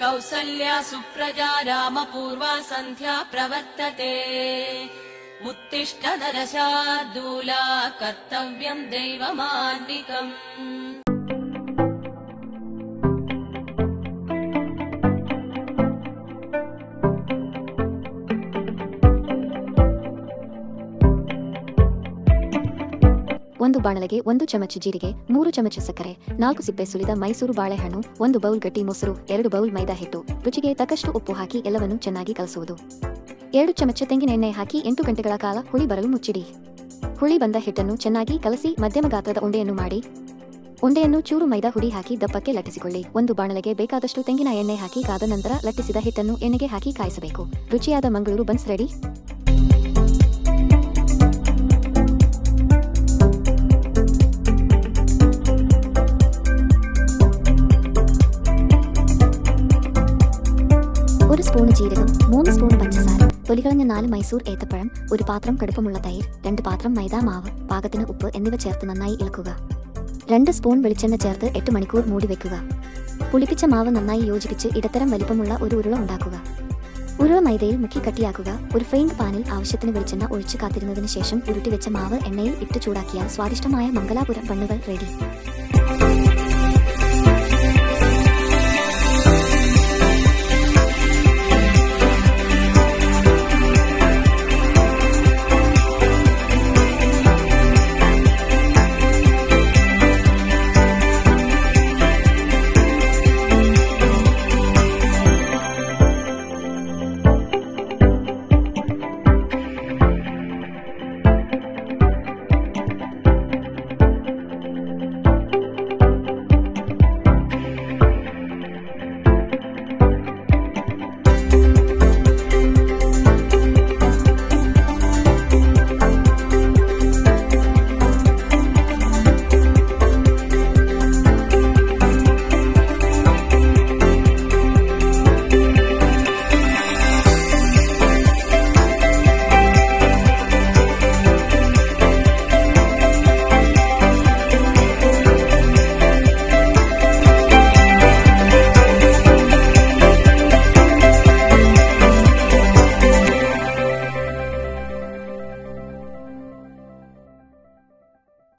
कौसल्या सुप्रजा रामपूर्वा सन्ध्या प्रवर्तते उत्तिष्ठ नरशार्दूला कर्तव्यं दैवमान्निकम्। ಒಂದು ಬಾಣಲೆಗೆ 1 ಚಮಚ ಜೀರಿಗೆ, 3 ಚಮಚ ಸಕ್ಕರೆ, 4 ಸಿಪ್ಪೆ ಸುಲಿದ ಮೈಸೂರು ಬಾಳೆಹಣ್ಣು, 1 ಬೌಲ್ ಗಟ್ಟಿ ಮೊಸರು, 2 ಬೌಲ್ ಮೈದಾ ಹಿಟ್ಟು, ರುಚಿಗೆ ತಕ್ಕಷ್ಟು ಉಪ್ಪು ಹಾಕಿ ಎಲ್ಲವನ್ನು ಚೆನ್ನಾಗಿ ಕಲಸುವುದು. 2 ಚಮಚ ತೆಂಗಿನ ಎಣ್ಣೆ ಹಾಕಿ 8 ಗಂಟೆಗಳ ಕಾಲ ಹುಳಿ ಬರಲು ಮುಚ್ಚಿಡಿ. ಹುಳಿ ಬಂದ ಹಿಟ್ಟನ್ನು ಚೆನ್ನಾಗಿ ಕಲಸಿ ಮಧ್ಯಮ ಗಾತ್ರದ ಉಂಡೆಯನ್ನು ಮಾಡಿ ಉಂಡೆಯನ್ನು ಚೂರು ಮೈದಾ ಹುಡಿ ಹಾಕಿ ದಪ್ಪಕ್ಕೆ ಲಟ್ಟಿಸಿಕೊಳ್ಳಿ. ಒಂದು ಬಾಣಲೆಗೆ ಬೇಕಾದಷ್ಟು ತೆಂಗಿನ ಎಣ್ಣೆ ಹಾಕಿ ಕಾದ ನಂತರ ಲಟ್ಟಿಸಿದ ಹಿಟ್ಟನ್ನು ಎಣ್ಣೆಗೆ ಹಾಕಿ ಕಾಯಿಸಬೇಕು. ರುಚಿಯಾದ ಮಂಗಳೂರು ಬನ್ಸ್ ರೆಡಿ. ഒരു സ്പൂൺ ജീരകം, 3 സ്പൂൺ പഞ്ചസാര, തൊലികളഞ്ഞ 4 മൈസൂർ ഏത്തപ്പഴം, ഒരു പാത്രം കടുപ്പമുള്ള തൈര്, 2 പാത്രം മൈദാ മാവ്, പാകത്തിന് ഉപ്പ് എന്നിവ ചേർത്ത് നന്നായി ഇളക്കുക. 2 സ്പൂൺ വെളിച്ചെണ്ണ ചേർത്ത് 8 മണിക്കൂർ മൂടി വെക്കുക. പുളിപ്പിച്ച മാവ് നന്നായി യോജിപ്പിച്ച് ഇടത്തരം വലിപ്പമുള്ള ഒരു ഉരുള ഉണ്ടാക്കുക. ഉരുള മൈദയിൽ മുക്കി കട്ടിയാക്കുക. ഒരു ഫ്രൈയിങ് പാനിൽ ആവശ്യത്തിന് വെളിച്ചെണ്ണ ഒഴിച്ച് കാത്തിരുന്നതിന് ശേഷം ഉരുട്ടി വെച്ച മാവ് എണ്ണയിൽ ഇട്ട് ചൂടാക്കിയാൽ സ്വാദിഷ്ടമായ മംഗലാപുരം ബണ്ണുകൾ റെഡി.